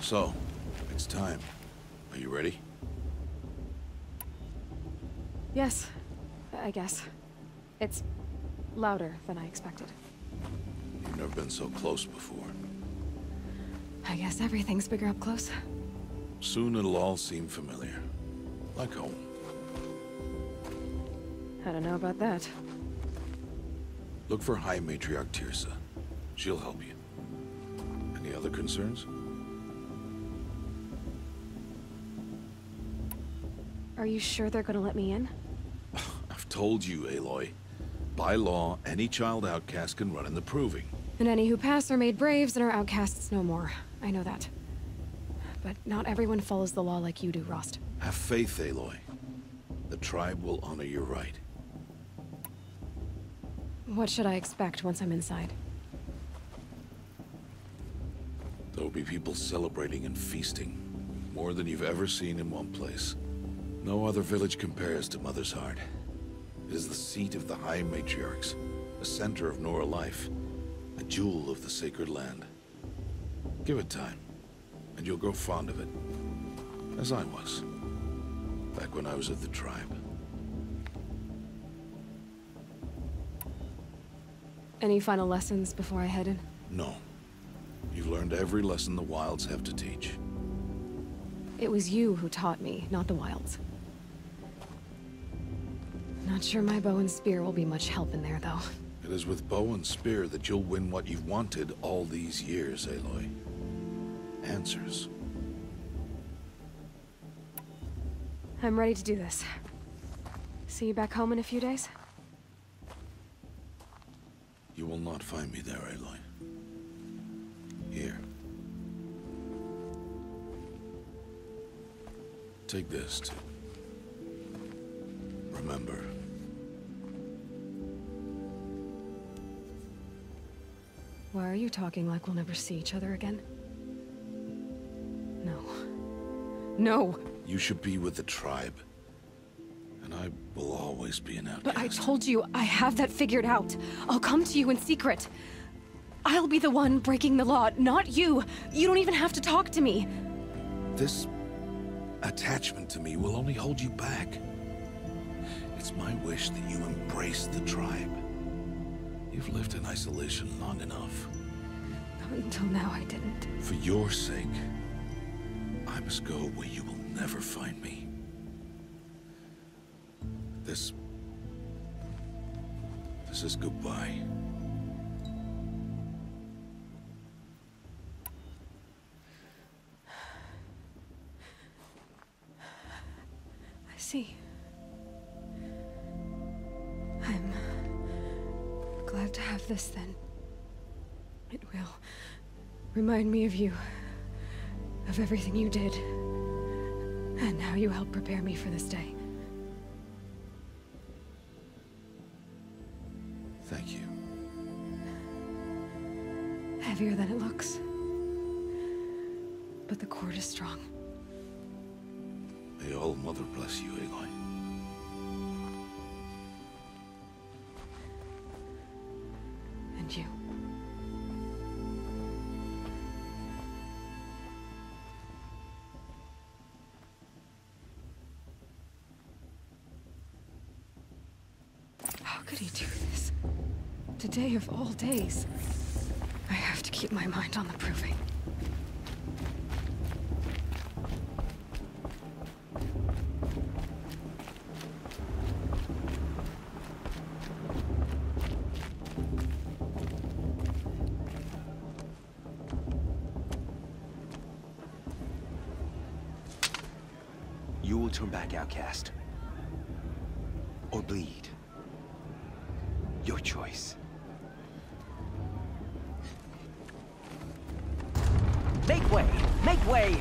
So, it's time. Are you ready? Yes, I guess. It's louder than I expected. You've never been so close before. I guess everything's bigger up close. Soon it'll all seem familiar. Like home. I don't know about that. Look for High Matriarch Teersa. She'll help you. Any other concerns? Are you sure they're gonna let me in? I've told you, Aloy. By law, any child outcast can run in the Proving. And any who pass are made braves and are outcasts no more. I know that. But not everyone follows the law like you do, Rost. Have faith, Aloy. The tribe will honor your right. What should I expect once I'm inside? There will be people celebrating and feasting. More than you've ever seen in one place. No other village compares to Mother's Heart. It is the seat of the High Matriarchs, the center of Nora life, a jewel of the sacred land. Give it time, and you'll grow fond of it. As I was, back when I was of the tribe. Any final lessons before I head in? No. You've learned every lesson the Wilds have to teach. It was you who taught me, not the Wilds. Not sure my bow and spear will be much help in there, though. It is with bow and spear that you'll win what you've wanted all these years, Aloy. Answers. I'm ready to do this. See you back home in a few days? You will not find me there, Aloy. Here. Take this to remember. Why are you talking like we'll never see each other again? No. No! You should be with the tribe. And I will always be an outcast. But I told you, I have that figured out. I'll come to you in secret. I'll be the one breaking the law, not you. You don't even have to talk to me. This attachment to me will only hold you back. It's my wish that you embrace the tribe. You've lived in isolation long enough. Until now, I didn't. For your sake, I must go where you will never find me. This is goodbye. I see. I'm glad to have this then. It will remind me of you, of everything you did, and how you helped prepare me for this day. Thank you. Heavier than it looks. But the cord is strong. May All Mother bless you, Aloy. And you. How could he do this? Today of all days. I have to keep my mind on the Proving. You will turn back, outcast. Or bleed. Your choice. Make way! Make way!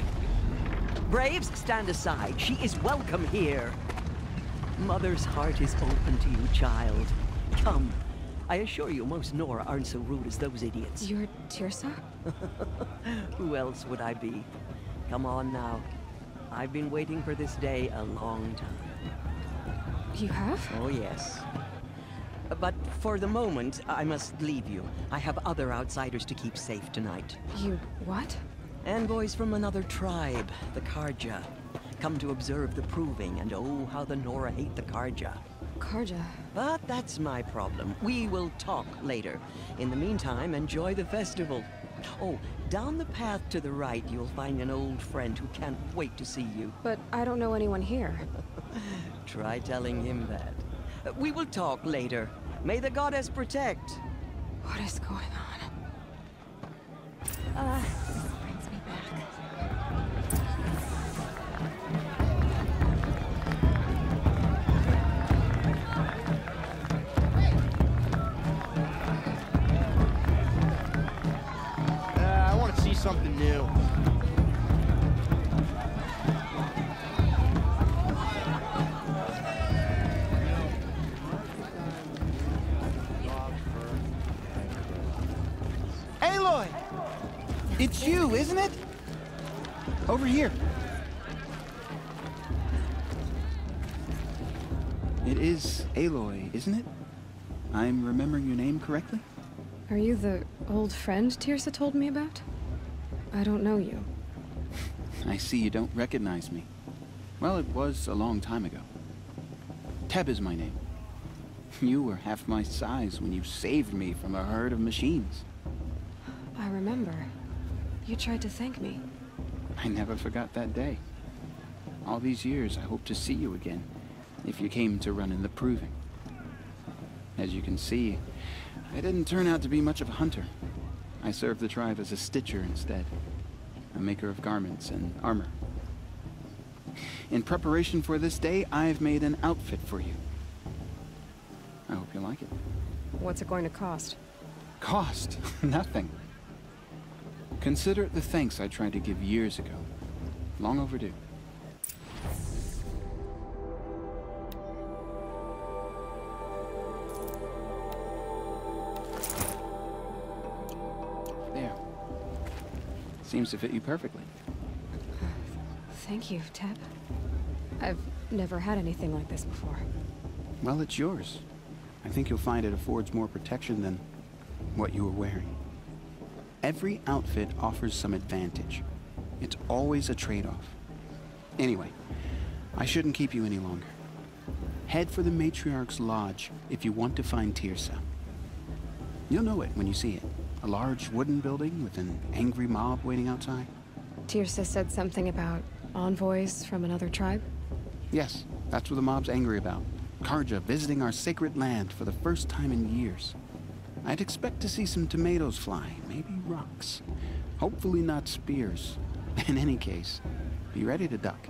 Braves, stand aside. She is welcome here. Mother's heart is open to you, child. Come. I assure you, most Nora aren't so rude as those idiots. You're Teersa? Who else would I be? Come on now. I've been waiting for this day a long time. You have? Oh, yes. But for the moment, I must leave you. I have other outsiders to keep safe tonight. You what? Envoys from another tribe, the Karja. Come to observe the proving, and oh, how the Nora hate the Karja. Karja. But that's my problem. We will talk later. In the meantime, enjoy the festival. Oh, down the path to the right, you'll find an old friend who can't wait to see you. But I don't know anyone here. Try telling him that. We will talk later. May the goddess protect. What is going on? This brings me back. I want to see something new. Aloy! It's you, isn't it? Over here. It is Aloy, isn't it? I'm remembering your name correctly? Are you the old friend Teersa told me about? I don't know you. I see you don't recognize me. Well, it was a long time ago. Teb is my name. You were half my size when you saved me from a herd of machines. I remember. You tried to thank me. I never forgot that day. All these years, I hope to see you again, if you came to run in the proving. As you can see, I didn't turn out to be much of a hunter. I served the tribe as a stitcher instead, a maker of garments and armor. In preparation for this day, I've made an outfit for you. I hope you like it. What's it going to cost? Cost? Nothing. Consider it the thanks I tried to give years ago. Long overdue. There. Seems to fit you perfectly. Thank you, Teb. I've never had anything like this before. Well, it's yours. I think you'll find it affords more protection than what you were wearing. Every outfit offers some advantage. It's always a trade-off. Anyway, I shouldn't keep you any longer. Head for the Matriarch's lodge if you want to find Teersa. You'll know it when you see it. A large wooden building with an angry mob waiting outside. Teersa said something about envoys from another tribe? Yes, that's what the mob's angry about. Karja visiting our sacred land for the first time in years. I'd expect to see some tomatoes fly, maybe rocks. Hopefully not spears. In any case, be ready to duck.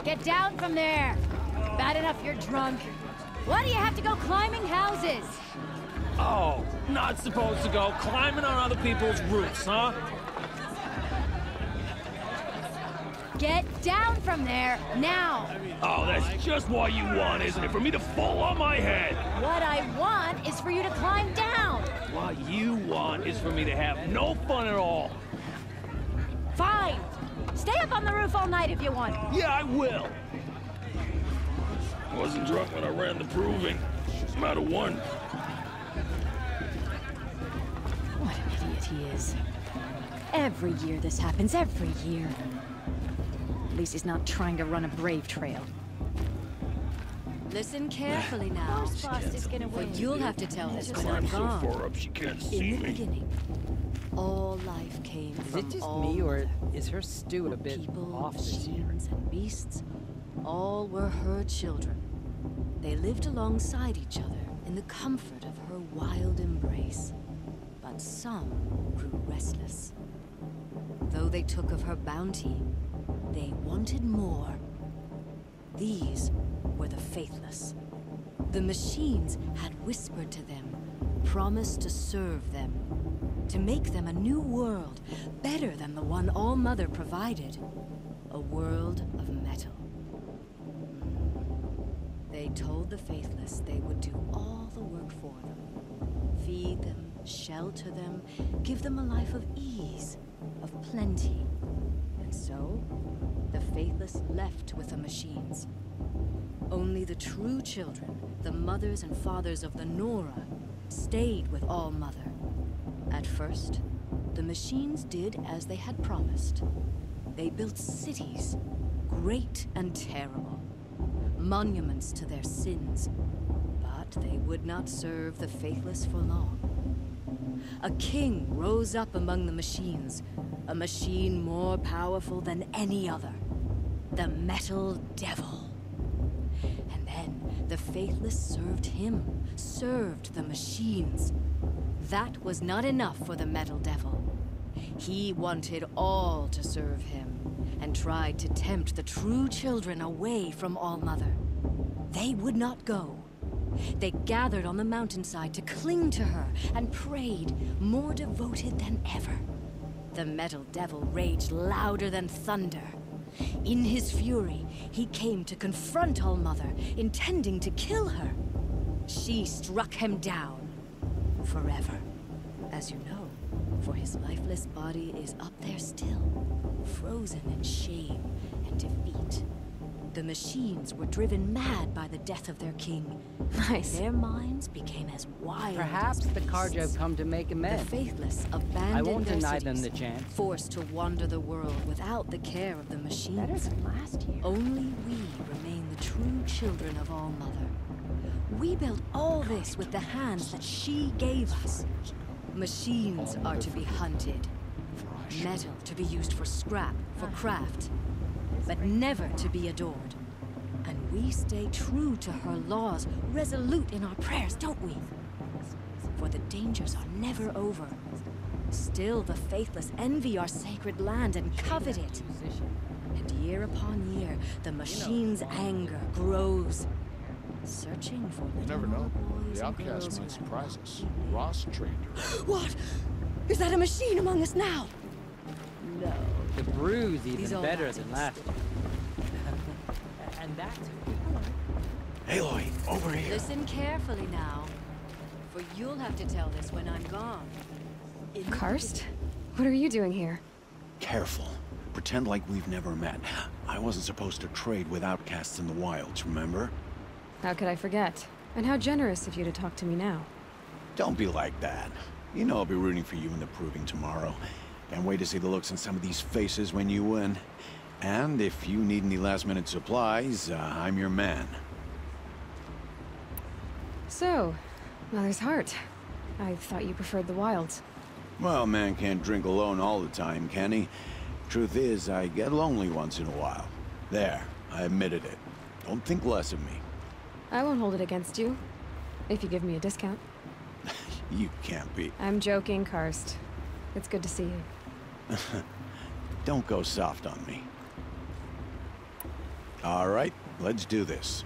Get down from there! Bad enough you're drunk. Why do you have to go climbing houses? Oh, not supposed to go climbing on other people's roofs, huh? Get down from there, now! Oh, that's just what you want, isn't it? For me to fall on my head! What I want is for you to climb down! What you want is for me to have no fun at all. Fine! Stay up on the roof all night if you want. Yeah, I will. I wasn't drunk when I ran the proving. I'm out of one. What an idiot he is. Every year this happens, every year. At least he's not trying to run a brave trail. Listen carefully now. Bast is gonna win. You'll have to tell this when I'm gone. So far up she can't see In the me. beginning, all life came Is from it just all me, or mother. is her stew a bit People, off this year? machines, and beasts, all were her children. They lived alongside each other in the comfort of her wild embrace. But some grew restless. Though they took of her bounty, they wanted more. These were the Faithless. The machines had whispered to them, promised to serve them, to make them a new world, better than the one All-Mother provided. A world of metal. They told the Faithless they would do all the work for them. Feed them, shelter them, give them a life of ease, of plenty. And so, the Faithless left with the machines. Only the true children, the mothers and fathers of the Nora, stayed with All-Mother. At first, the machines did as they had promised. They built cities, great and terrible, monuments to their sins, but they would not serve the Faithless for long. A king rose up among the machines, a machine more powerful than any other, the Metal Devil. And then the Faithless served him, served the machines. That was not enough for the Metal Devil. He wanted all to serve him, and tried to tempt the true children away from All-Mother. They would not go. They gathered on the mountainside to cling to her, and prayed, more devoted than ever. The Metal Devil raged louder than thunder. In his fury, he came to confront All-Mother, intending to kill her. She struck him down. Forever. As you know, for his lifeless body is up there still, frozen in shame and defeat. The machines were driven mad by the death of their king. Nice. Their minds became as wild Perhaps as the beasts. Carjo come to make amends. The Faithless abandoned I won't their deny cities, them the chance. forced to wander the world without the care of the machines. Better than last year. Only we remain the true children of All-Mother. We built all this with the hands that she gave us. Machines are to be hunted. Metal to be used for scrap, for craft. But never to be adored. And we stay true to her laws, resolute in our prayers, don't we? For the dangers are never over. Still the Faithless envy our sacred land and covet it. And year upon year, the machine's anger grows. Searching for You little never know. boys The and girls outcast who might have surprise us. Rost trained her. What? Is that a machine among us now? No, the brew's These even old better bastards. than last year. And that's... Aloy, over here. Listen carefully now, for you'll have to tell this when I'm gone. Karst? What are you doing here? Careful. Pretend like we've never met. I wasn't supposed to trade with outcasts in the wilds, remember? How could I forget? And how generous of you to talk to me now. Don't be like that. You know I'll be rooting for you in the proving tomorrow. Can't wait to see the looks on some of these faces when you win. And if you need any last-minute supplies, I'm your man. So, Mother's Heart. I thought you preferred the wilds. Well, man can't drink alone all the time, can he? Truth is, I get lonely once in a while. There, I admitted it. Don't think less of me. I won't hold it against you, if you give me a discount. You can't be. I'm joking, Karst. It's good to see you. Don't go soft on me. All right, let's do this.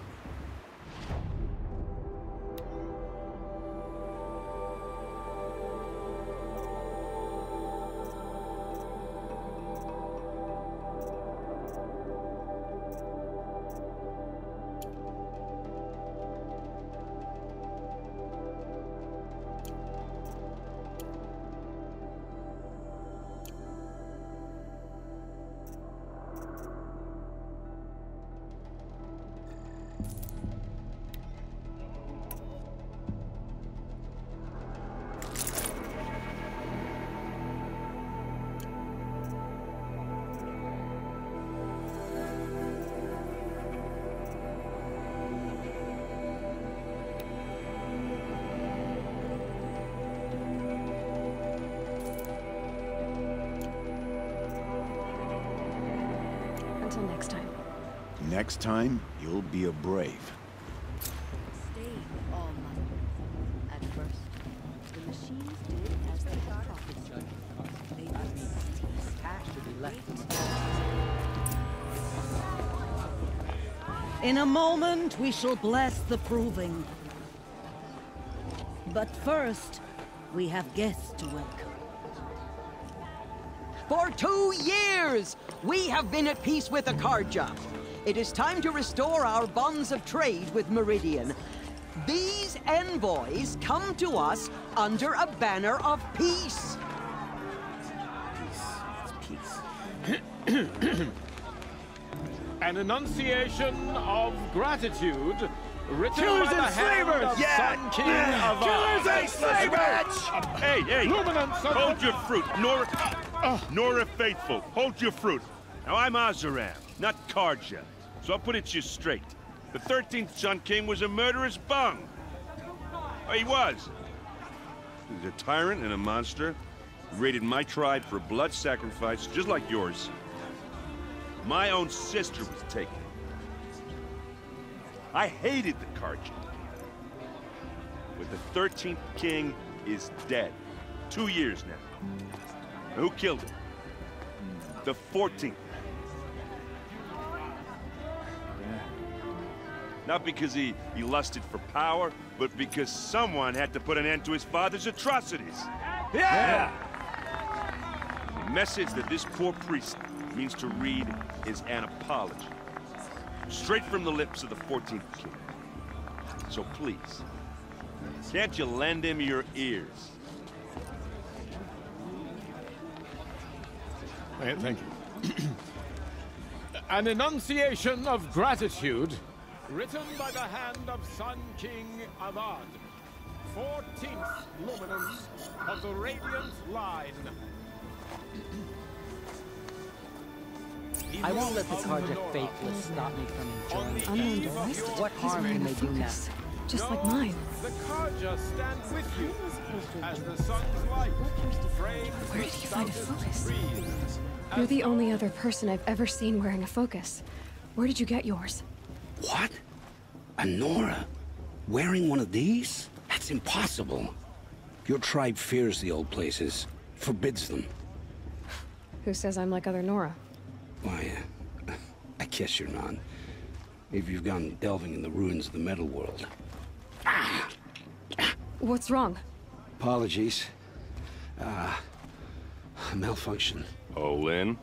Until next time. Next time, you'll be a brave. Stayed with All-Mother. At first, the machines did as they had prophesied. They built cities, be left. In a moment, we shall bless the proving. But first, we have guests to welcome. For 2 years, we have been at peace with Akarja. It is time to restore our bonds of trade with Meridian. These envoys come to us under a banner of peace. An enunciation of gratitude written Killers by the and hand slavers! of Sun King of Killers and slavers! Hey, hey! Luminance of Hold your fruit, Nora. Nora Faithful, hold your fruit. Now I'm Azaram, not Karja, so I'll put it to you straight. The 13th Sun King was a murderous bung. Oh, he was. He was a tyrant and a monster. He raided my tribe for blood sacrifice, just like yours. My own sister was taken. I hated the Karja. But the 13th king is dead. 2 years now. Now, who killed him? The 14th. Not because he lusted for power, but because someone had to put an end to his father's atrocities. Yeah! The message that this poor priest means to read is an apology. Straight from the lips of the 14th king. So please, can't you lend him your ears? Thank you. An enunciation of gratitude written by the hand of Sun King Avad, 14th luminance of the Radiant Line. I won't let the Karja faithless stop me from enjoying Unknown to Rost? What He's harm wearing can a they do now? focus, just like mine. The Karja stand with you as the sun's light frames Where did you find a focus? trees. You're the only other person I've ever seen wearing a focus. Where did you get yours? What? A Nora? Wearing one of these? That's impossible. Your tribe fears the old places, forbids them. Who says I'm like other Nora? Why, I guess you're not. If you've gone delving in the ruins of the metal world. What's wrong? Apologies. Malfunction. Oh, Lynn,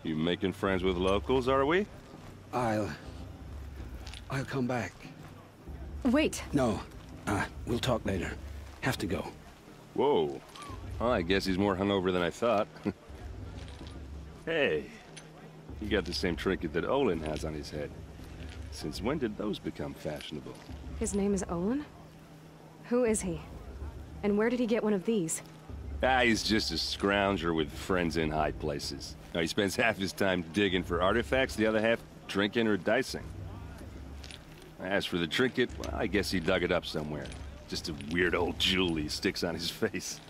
you making friends with locals, are we? I'll come back. Wait. No, we'll talk later. Have to go. Whoa. Well, I guess he's more hungover than I thought. Hey, you got the same trinket that Olin has on his head. Since when did those become fashionable? His name is Olin? Who is he? And where did he get one of these? He's just a scrounger with friends in high places. Now, he spends half his time digging for artifacts, the other half drinking or dicing. As for the trinket, well, I guess he dug it up somewhere. Just a weird old jewel he sticks on his face.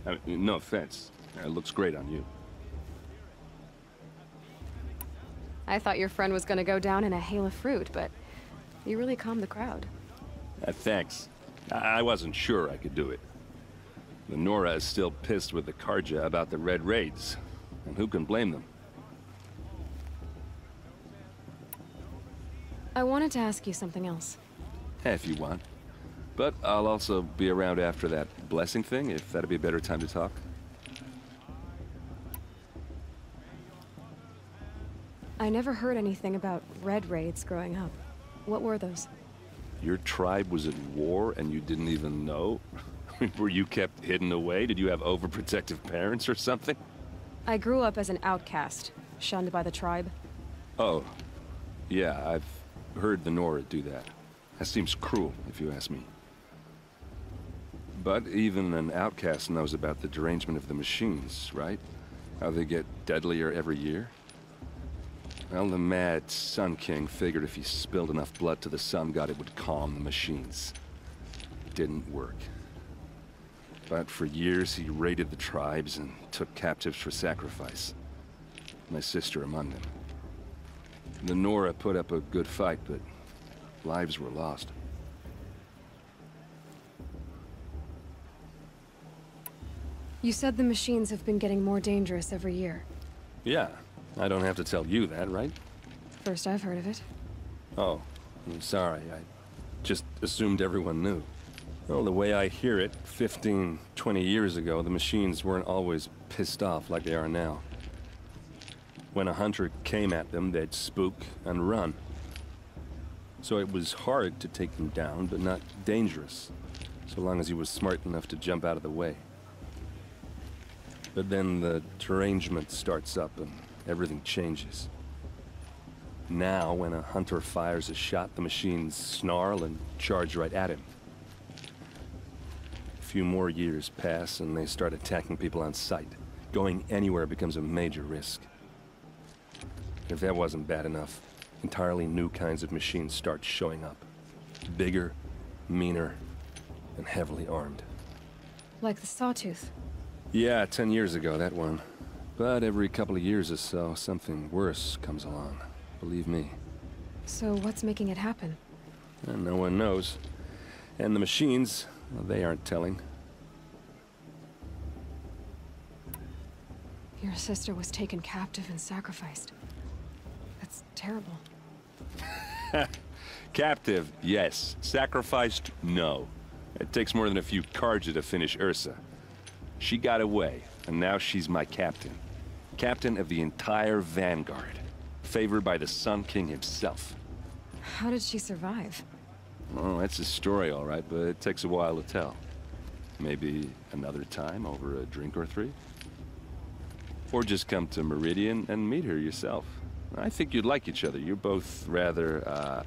I mean, no offense. It looks great on you. I thought your friend was gonna go down in a hail of fruit, but you really calmed the crowd. Thanks. I wasn't sure I could do it. The Nora is still pissed with the Karja about the Red Raids, and who can blame them? I wanted to ask you something else. If you want. But I'll also be around after that blessing thing, if that'd be a better time to talk. I never heard anything about Red Raids growing up. What were those? Your tribe was at war and you didn't even know? Were you kept hidden away? Did you have overprotective parents or something? I grew up as an outcast, shunned by the tribe. Oh, yeah, I've heard the Nora do that. That seems cruel, if you ask me. But even an outcast knows about the derangement of the machines, right? How they get deadlier every year? Well, the mad Sun King figured if he spilled enough blood to the Sun God, it would calm the machines. It didn't work. But for years, he raided the tribes and took captives for sacrifice. My sister among them. The Nora put up a good fight, but lives were lost. You said the machines have been getting more dangerous every year. Yeah, I don't have to tell you that, right? First I've heard of it. Oh, I'm sorry. I just assumed everyone knew. Well, the way I hear it, 15, 20 years ago, the machines weren't always pissed off like they are now. When a hunter came at them, they'd spook and run. So it was hard to take them down, but not dangerous, so long as he was smart enough to jump out of the way. But then the derangement starts up and everything changes. Now, when a hunter fires a shot, the machines snarl and charge right at him. A few more years pass and they start attacking people on sight. Going anywhere becomes a major risk. If that wasn't bad enough, entirely new kinds of machines start showing up. Bigger, meaner, and heavily armed. Like the Sawtooth. Yeah, 10 years ago, that one. But every couple of years or so, something worse comes along. Believe me. So what's making it happen? And no one knows. And the machines, well, they aren't telling. Your sister was taken captive and sacrificed. That's terrible. Captive, yes. Sacrificed, no. It takes more than a few Carja to finish Teersa. She got away, and now she's my captain. Captain of the entire Vanguard. Favored by the Sun King himself. How did she survive? Oh, that's a story, all right, but it takes a while to tell. Maybe another time over a drink or three? Or just come to Meridian and meet her yourself. I think you'd like each other. You're both rather,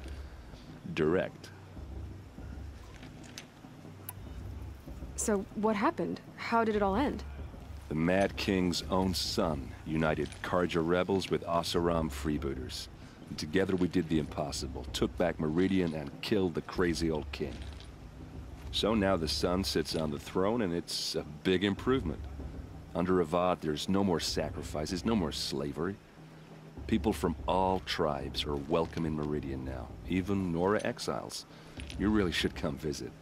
direct. So what happened? How did it all end? The Mad King's own son united Carja rebels with Oseram freebooters. And together we did the impossible, took back Meridian and killed the crazy old king. So now the son sits on the throne and it's a big improvement. Under Avad, there's no more sacrifices, no more slavery. People from all tribes are welcome in Meridian now, even Nora exiles. You really should come visit.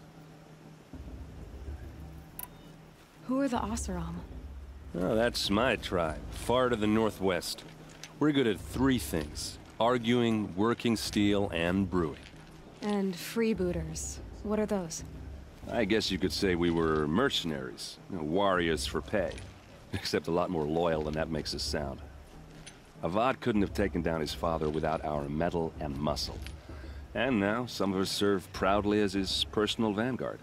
Who are the Oseram? Oh, that's my tribe, far to the northwest. We're good at three things: arguing, working steel, and brewing. And freebooters. What are those? I guess you could say we were mercenaries, warriors for pay. Except a lot more loyal than that makes us sound. Avad couldn't have taken down his father without our metal and muscle. And now, some of us serve proudly as his personal vanguard.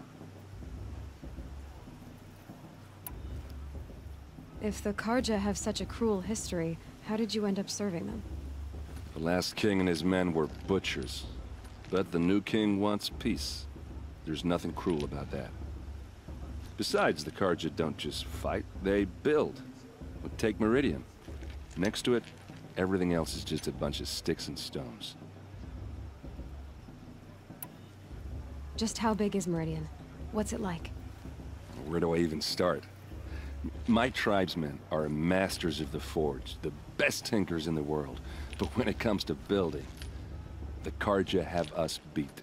If the Carja have such a cruel history, how did you end up serving them? The last king and his men were butchers. But the new king wants peace. There's nothing cruel about that. Besides, the Carja don't just fight, they build. Take Meridian. Next to it, everything else is just a bunch of sticks and stones. Just how big is Meridian? What's it like? Where do I even start? My tribesmen are masters of the forge, the best tinkers in the world. But when it comes to building, the Carja have us beat.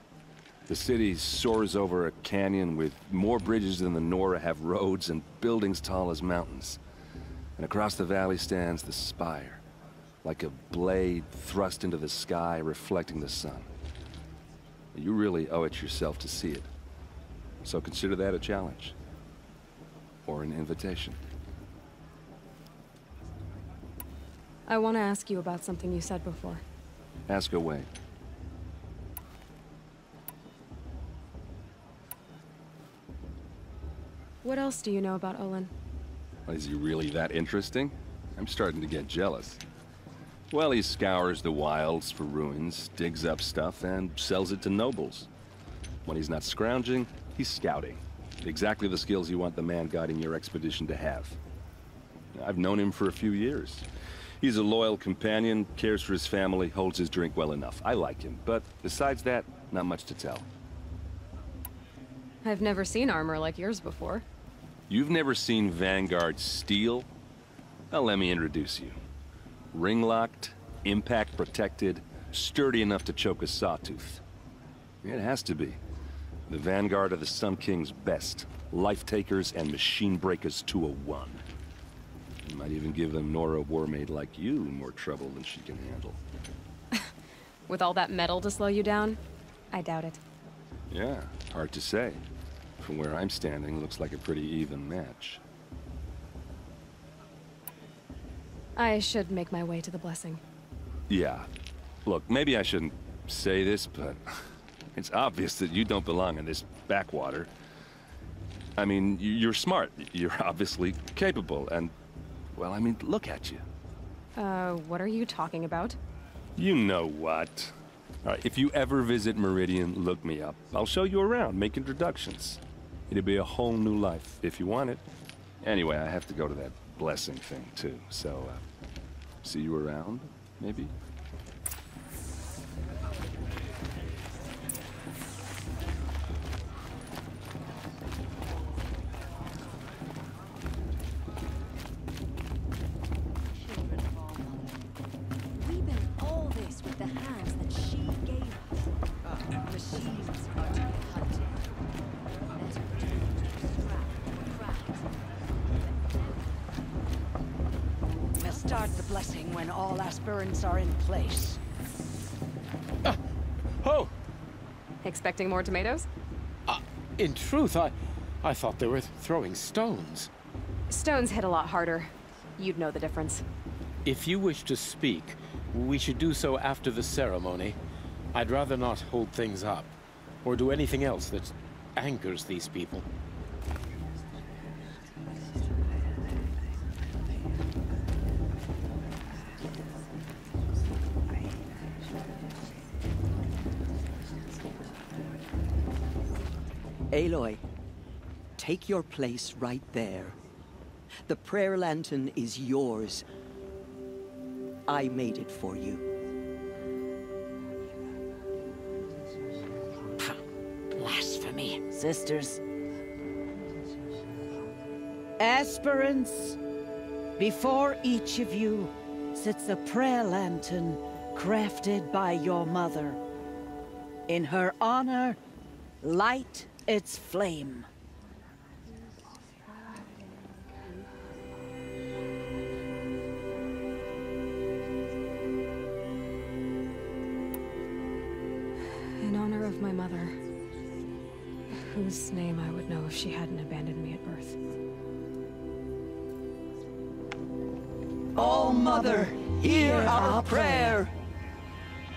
The city soars over a canyon with more bridges than the Nora have roads and buildings tall as mountains. And across the valley stands the spire, like a blade thrust into the sky reflecting the sun. You really owe it yourself to see it. So consider that a challenge. Or an invitation. I want to ask you about something you said before. Ask away. What else do you know about Olin? Is he really that interesting? I'm starting to get jealous. Well, he scours the wilds for ruins, digs up stuff, and sells it to nobles. When he's not scrounging, he's scouting. Exactly the skills you want the man guiding your expedition to have. I've known him for a few years. He's a loyal companion, cares for his family, holds his drink well enough. I like him, but besides that, not much to tell. I've never seen armor like yours before. You've never seen Vanguard steel? Well, let me introduce you. Ring-locked, impact-protected, sturdy enough to choke a sawtooth. It has to be. The Vanguard are the Sun King's best. Life-takers and machine breakers to a one. Might even give a Nora warmaid like you more trouble than she can handle. With all that metal to slow you down? I doubt it. Yeah, hard to say. From where I'm standing, looks like a pretty even match. I should make my way to the blessing. Yeah. Look, maybe I shouldn't say this, but it's obvious that you don't belong in this backwater. I mean, you're smart. You're obviously capable, and, well, I mean, look at you. What are you talking about? You know what. All right, if you ever visit Meridian, look me up. I'll show you around, make introductions. It'll be a whole new life, if you want it. Anyway, I have to go to that blessing thing, too, so, see you around, maybe? Start the blessing when all aspirants are in place. Oh! Expecting more tomatoes? In truth, I thought they were throwing stones. Stones hit a lot harder. You'd know the difference. If you wish to speak, we should do so after the ceremony. I'd rather not hold things up, or do anything else that angers these people. Aloy, take your place right there. The prayer lantern is yours. I made it for you. Blasphemy, sisters. Aspirants, before each of you sits a prayer lantern crafted by your mother. In her honor, light its flame. In honor of my mother, whose name I would know if she hadn't abandoned me at birth. Oh, Mother, hear our prayer.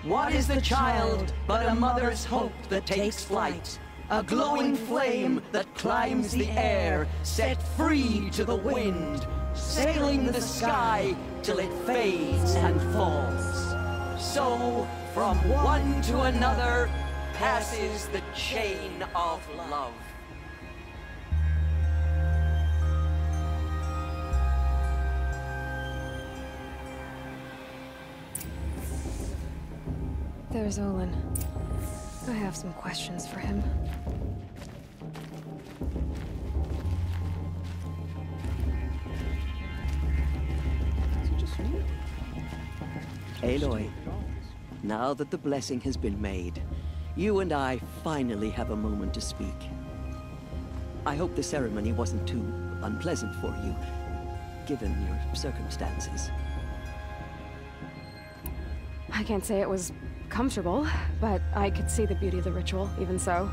What is the child but a mother's hope that takes flight? A glowing flame that climbs the air, set free to the wind, sailing the sky till it fades and falls. So, from one to another, passes the chain of love. There's Olin. I have some questions for him. Aloy, now that the blessing has been made, you and I finally have a moment to speak. I hope the ceremony wasn't too unpleasant for you, given your circumstances. I can't say it was comfortable, but I could see the beauty of the ritual, even so.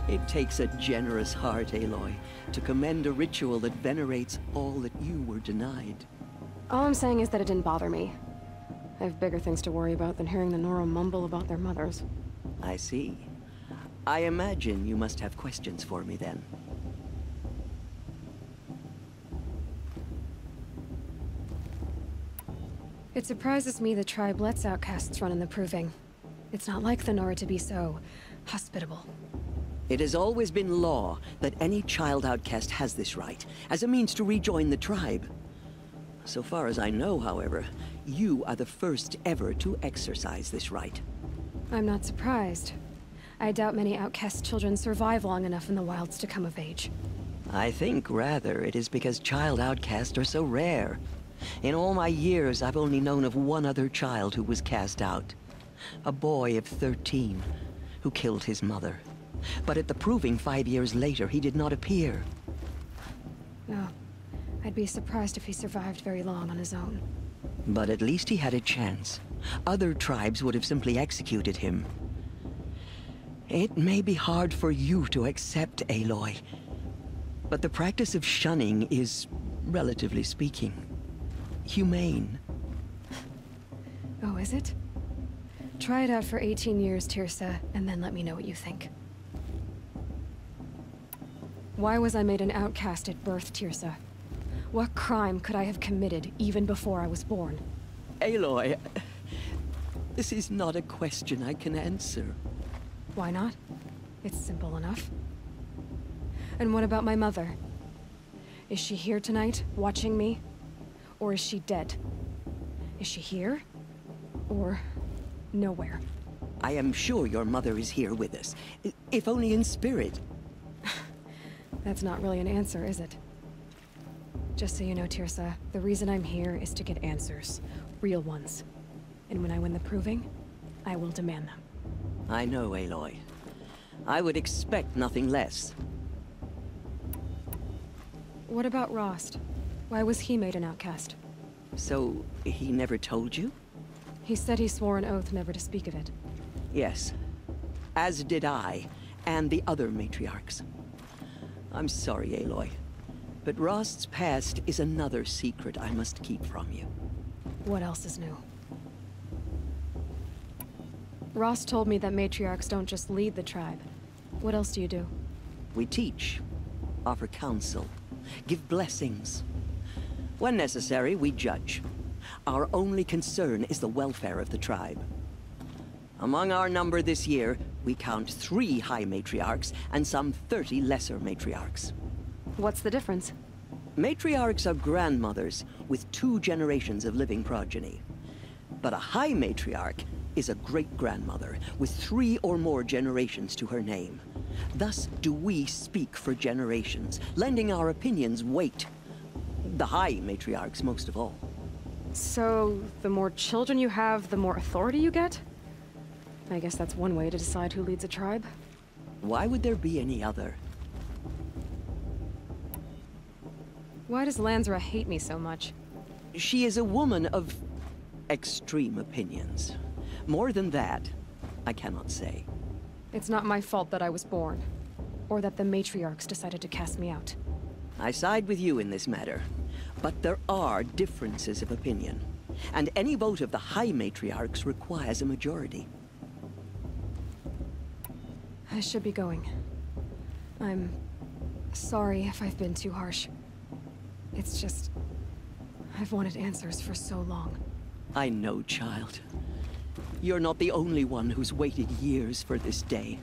It takes a generous heart, Aloy, to commend a ritual that venerates all that you were denied. All I'm saying is that it didn't bother me. I have bigger things to worry about than hearing the Nora mumble about their mothers. I see. I imagine you must have questions for me then. It surprises me the tribe lets outcasts run in the Proving. It's not like the Nora to be so hospitable. It has always been law that any child outcast has this right, as a means to rejoin the tribe. So far as I know, however, you are the first ever to exercise this right. I'm not surprised. I doubt many outcast children survive long enough in the wilds to come of age. I think, rather, it is because child outcasts are so rare. In all my years, I've only known of one other child who was cast out. A boy of 13, who killed his mother. But at the Proving 5 years later, he did not appear. No, I'd be surprised if he survived very long on his own. But at least he had a chance. Other tribes would have simply executed him. It may be hard for you to accept, Aloy, but the practice of shunning is, relatively speaking, humane. Oh, is it? Try it out for 18 years, Teersa, and then let me know what you think. Why was I made an outcast at birth, Teersa? What crime could I have committed even before I was born? Aloy, this is not a question I can answer. Why not? It's simple enough. And what about my mother? Is she here tonight, watching me? Or is she dead? Is she here? Or nowhere? I am sure your mother is here with us, if only in spirit. That's not really an answer, is it? Just so you know, Teersa, the reason I'm here is to get answers. Real ones. And when I win the proving, I will demand them. I know, Aloy. I would expect nothing less. What about Rost? Why was he made an outcast? So, he never told you? He said he swore an oath never to speak of it. Yes. As did I, and the other matriarchs. I'm sorry, Aloy, but Rost's past is another secret I must keep from you. What else is new? Rost told me that matriarchs don't just lead the tribe. What else do you do? We teach, offer counsel, give blessings. When necessary, we judge. Our only concern is the welfare of the tribe. Among our number this year, we count 3 high matriarchs and some 30 lesser matriarchs. What's the difference? Matriarchs are grandmothers with 2 generations of living progeny. But a high matriarch is a great-grandmother with 3 or more generations to her name. Thus do we speak for generations, lending our opinions weight. The high matriarchs most of all. So, the more children you have, the more authority you get? I guess that's one way to decide who leads a tribe. Why would there be any other? Why does Lansra hate me so much? She is a woman of extreme opinions. More than that, I cannot say. It's not my fault that I was born, or that the matriarchs decided to cast me out. I side with you in this matter, but there are differences of opinion, and any vote of the high matriarchs requires a majority. I should be going. I'm sorry if I've been too harsh. It's just, I've wanted answers for so long. I know, child. You're not the only one who's waited years for this day.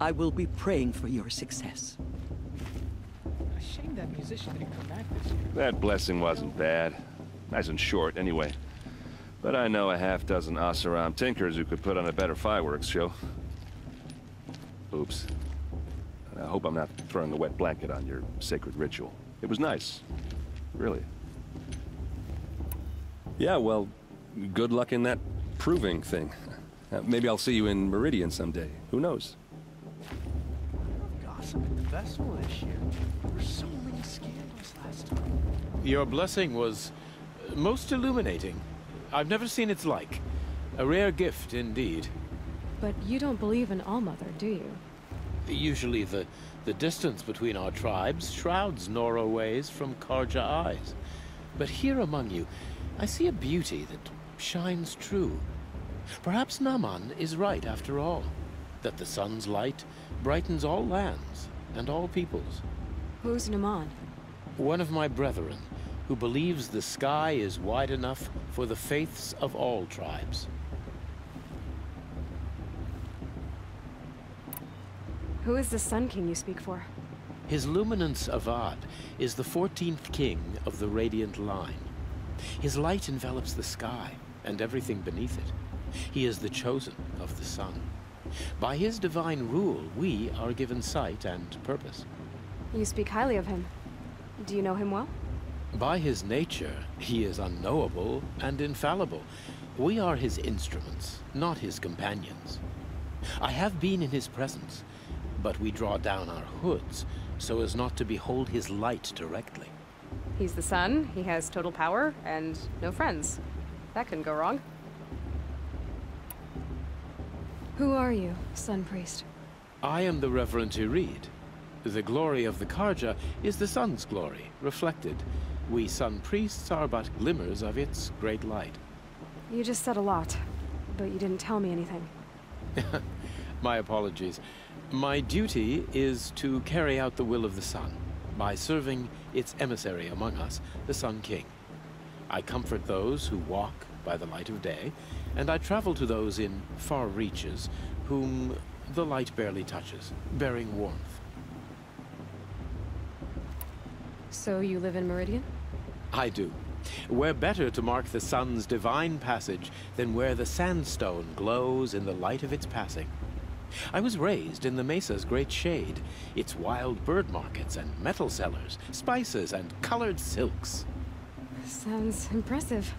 I will be praying for your success. A shame that musician didn't come back this year. That blessing wasn't bad. Nice and short, anyway. But I know a half-dozen Oseram tinkers who could put on a better fireworks show. Oops. I hope I'm not throwing a wet blanket on your sacred ritual. It was nice. Really. Yeah, well, good luck in that proving thing. Maybe I'll see you in Meridian someday. Who knows? Gossip at the festival this year. There were so many scandals last time. Your blessing was most illuminating. I've never seen its like. A rare gift indeed. But you don't believe in Allmother, do you? Usually the distance between our tribes shrouds Nora ways from Karja eyes. But here among you, I see a beauty that shines true. Perhaps Naman is right after all, that the sun's light brightens all lands and all peoples. Who's Naman? One of my brethren, who believes the sky is wide enough for the faiths of all tribes. Who is the Sun King you speak for? His Luminance Avad is the 14th king of the Radiant Line. His light envelops the sky and everything beneath it. He is the chosen of the sun. By his divine rule, we are given sight and purpose. You speak highly of him. Do you know him well? By his nature, he is unknowable and infallible. We are his instruments, not his companions. I have been in his presence, but we draw down our hoods so as not to behold his light directly. He's the sun, he has total power, and no friends. That couldn't go wrong. Who are you, Sun Priest? I am the Reverend Irid. The glory of the Karja is the sun's glory, reflected. We Sun Priests are but glimmers of its great light. You just said a lot, but you didn't tell me anything. My apologies. My duty is to carry out the will of the sun, by serving its emissary among us, the Sun King. I comfort those who walk by the light of day, and I travel to those in far reaches, whom the light barely touches, bearing warmth. So you live in Meridian? I do. Where better to mark the sun's divine passage than where the sandstone glows in the light of its passing. I was raised in the Mesa's great shade, its wild bird markets and metal cellars, spices and colored silks. Sounds impressive.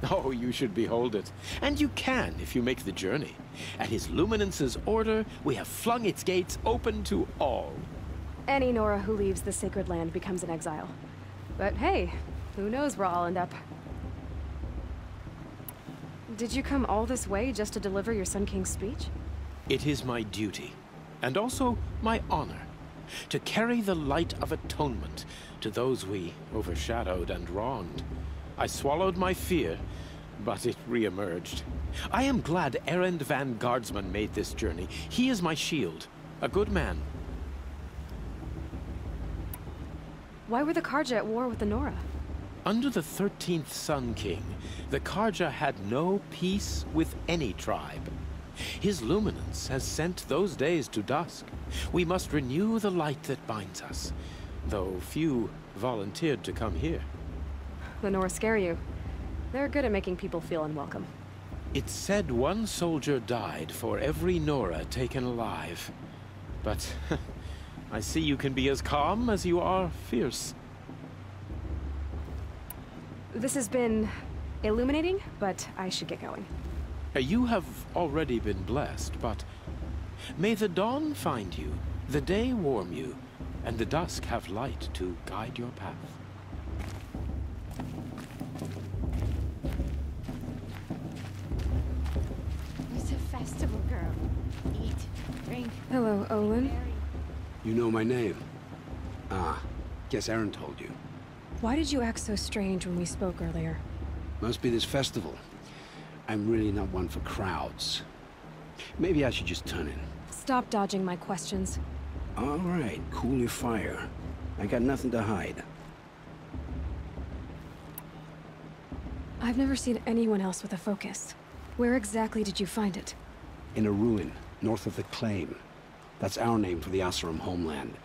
Oh, you should behold it. And you can if you make the journey. At His Luminance's order, we have flung its gates open to all. Any Nora who leaves the sacred land becomes an exile. But hey, who knows where I'll end up. Did you come all this way just to deliver your Sun King's speech? It is my duty, and also my honor, to carry the light of atonement to those we overshadowed and wronged. I swallowed my fear, but it re-emerged. I am glad Erend van Guardsman made this journey. He is my shield, a good man. Why were the Karja at war with the Nora? Under the 13th Sun King, the Karja had no peace with any tribe. His luminance has sent those days to dusk. We must renew the light that binds us, though few volunteered to come here. The Nora scare you. They're good at making people feel unwelcome. It's said one soldier died for every Nora taken alive. But I see you can be as calm as you are fierce. This has been illuminating, but I should get going. You have already been blessed, but may the dawn find you, the day warm you, and the dusk have light to guide your path. It's a festival, girl. Eat, drink. Hello, Olin. You know my name? Ah, guess Aaron told you. Why did you act so strange when we spoke earlier? Must be this festival. I'm really not one for crowds. Maybe I should just turn in. Stop dodging my questions. All right, cool your fire. I got nothing to hide. I've never seen anyone else with a focus. Where exactly did you find it? In a ruin, north of the Claim. That's our name for the Asuram homeland.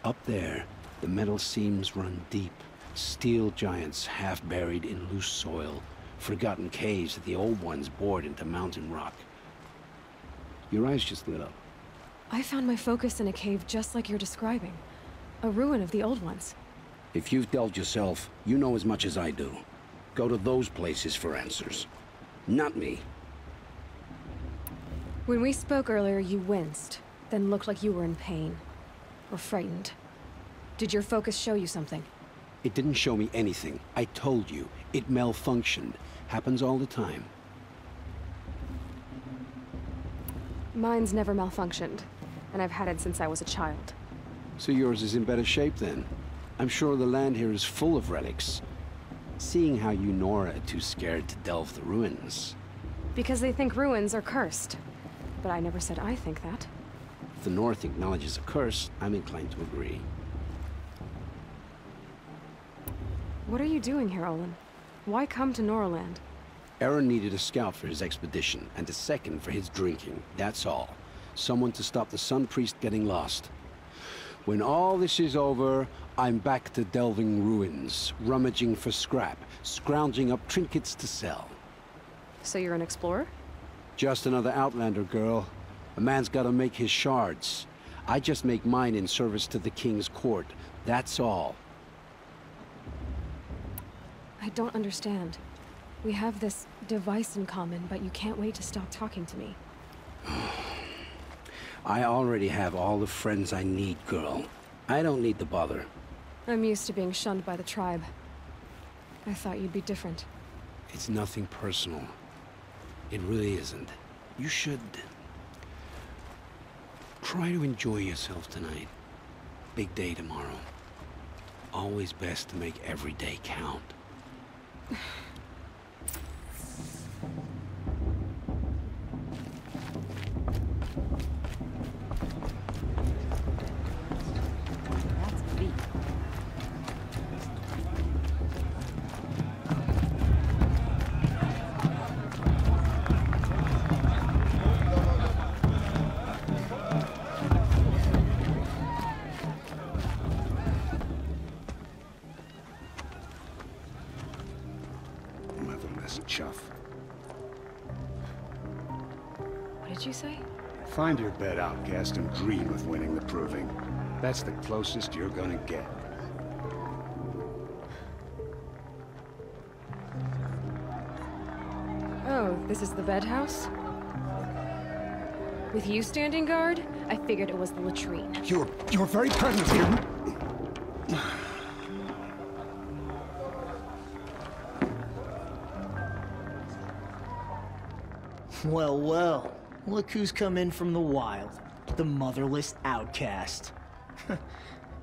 Up there, the metal seams run deep. Steel giants half buried in loose soil. Forgotten caves that the old ones bored into mountain rock. Your eyes just lit up. I found my focus in a cave just like you're describing. A ruin of the old ones. If you've delved yourself, you know as much as I do. Go to those places for answers. Not me. When we spoke earlier, you winced, then looked like you were in pain. Or frightened. Did your focus show you something? It didn't show me anything. I told you. It malfunctioned. Happens all the time. Mine's never malfunctioned, and I've had it since I was a child. So yours is in better shape then. I'm sure the land here is full of relics. Seeing how you Nora are too scared to delve the ruins. Because they think ruins are cursed. But I never said I think that. If the North acknowledges a curse, I'm inclined to agree. What are you doing here, Olin? Why come to Noraland? Aaron needed a scout for his expedition, and a second for his drinking, that's all. Someone to stop the Sun Priest getting lost. When all this is over, I'm back to delving ruins, rummaging for scrap, scrounging up trinkets to sell. So you're an explorer? Just another Outlander, girl. A man's gotta make his shards. I just make mine in service to the King's court, that's all. I don't understand. We have this device in common, but you can't wait to stop talking to me. I already have all the friends I need, girl. I don't need the bother. I'm used to being shunned by the tribe. I thought you'd be different. It's nothing personal. It really isn't. You should try to enjoy yourself tonight. Big day tomorrow. Always best to make every day count. Chuff. What did you say? Find your bed, outcast, and dream of winning the proving. That's the closest you're gonna get. Oh, this is the bed house? With you standing guard, I figured it was the latrine. Your very presence here. Well, well. Look who's come in from the wild. The motherless outcast.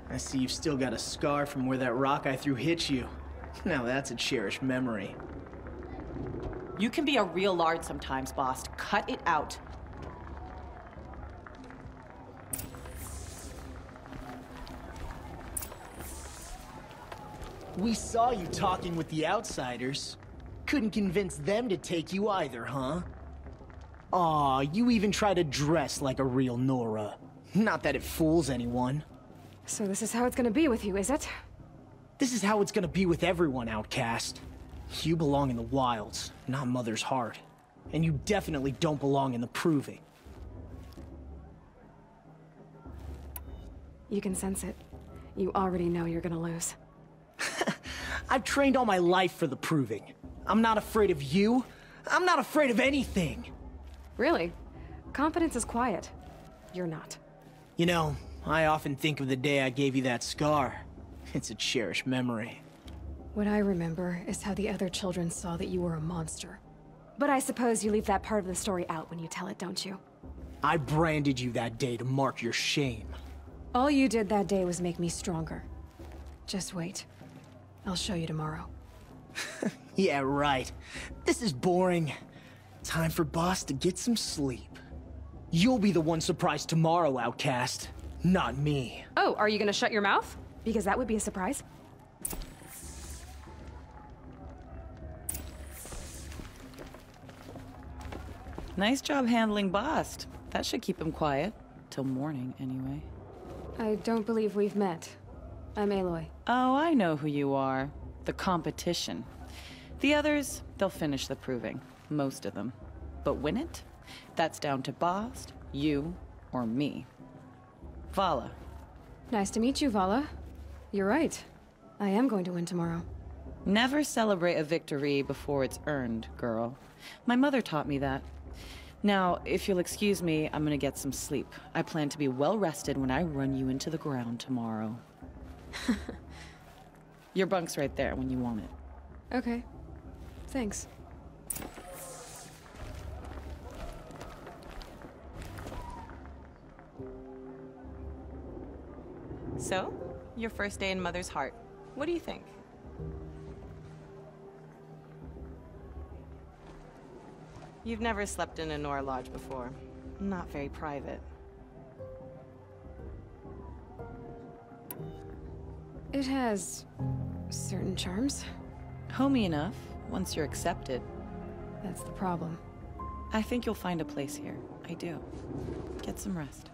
I see you've still got a scar from where that rock I threw hit you. Now that's a cherished memory. You can be a real lard sometimes, Bast. Cut it out. We saw you talking with the outsiders. Couldn't convince them to take you either, huh? Aw, you even try to dress like a real Nora. Not that it fools anyone. So this is how it's gonna be with you, is it? This is how it's gonna be with everyone, outcast. You belong in the wilds, not Mother's Heart. And you definitely don't belong in the proving. You can sense it. You already know you're gonna lose. I've trained all my life for the proving. I'm not afraid of you. I'm not afraid of anything. Really? Confidence is quiet. You're not. You know, I often think of the day I gave you that scar. It's a cherished memory. What I remember is how the other children saw that you were a monster. But I suppose you leave that part of the story out when you tell it, don't you? I branded you that day to mark your shame. All you did that day was make me stronger. Just wait. I'll show you tomorrow. Yeah, right. This is boring. Time for Bast to get some sleep. You'll be the one surprised tomorrow, outcast. Not me. Oh, are you gonna shut your mouth? Because that would be a surprise. Nice job handling Bast. That should keep him quiet. Till morning, anyway. I don't believe we've met. I'm Aloy. Oh, I know who you are. The competition. The others, they'll finish the proving. Most of them. But win it? That's down to Bast, you, or me. Vala. Nice to meet you, Vala. You're right. I am going to win tomorrow. Never celebrate a victory before it's earned, girl. My mother taught me that. Now, if you'll excuse me, I'm gonna get some sleep. I plan to be well rested when I run you into the ground tomorrow. Your bunk's right there when you want it. Okay. Thanks. So, your first day in Mother's Heart. What do you think? You've never slept in a Nora lodge before. Not very private. It has certain charms. Homey enough, once you're accepted. That's the problem. I think you'll find a place here. I do. Get some rest.